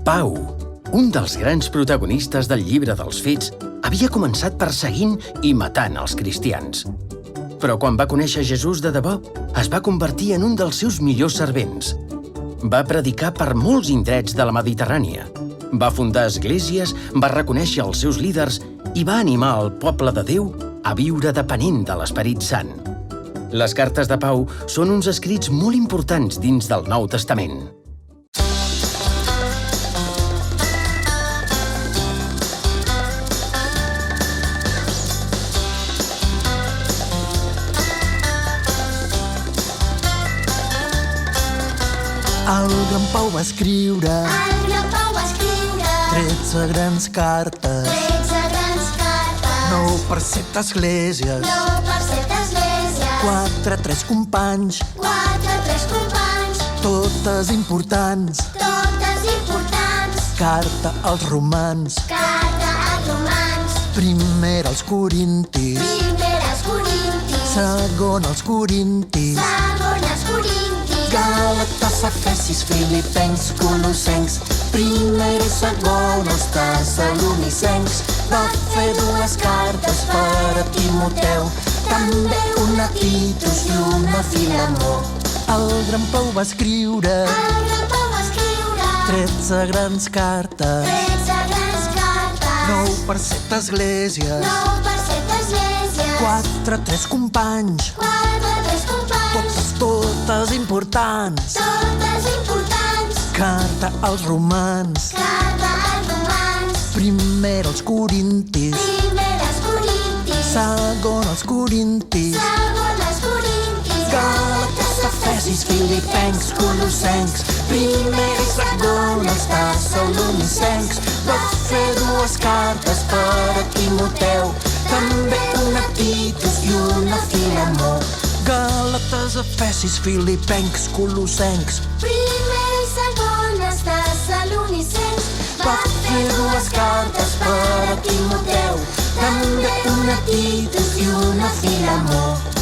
Pau, un dels grans protagonistes del llibre dels Fets, havia començat perseguint i matant els cristians. Però quan va conèixer Jesús de debò, es va convertir en un dels seus millors servents. Va predicar per molts indrets de la Mediterrània. Va fundar esglésies, va reconèixer els seus líders i va animar el poble de Déu a viure depenent de l'Esperit Sant. Les cartes de Pau són uns escrits molt importants dins del Nou Testament. El gran Pau va escriure 13 grans cartes, 9 per 7 esglésies, 4 a 3 companys, totes importants. Carta als romans, primera als corintis, segona als corintis, Gàlates, Efesis, Filipencs, Colossencs, primer i segon als Tessalonicencs. Va fer 2 cartes per a Timoteu, també una a Titus i una a Filemó. El gran Pau va escriure 13 grans cartes, 9 per 7 esglésies, 4 a 3 companys, totes importants. Carta als romans, primer als corintis, segon als corintis, Gàlates, Efesis, Filipencs, Colossencs, primer i segon als Tessalonicencs. Va fer 2 cartes per a Timoteu, també una a Titus i una a Filemó. Gàlates, Efesis, Filipencs, Colossencs, primer i segon als Tessalonicencs. va fer 2 cartes per a Timoteu, també una a Titus i una a Filemó.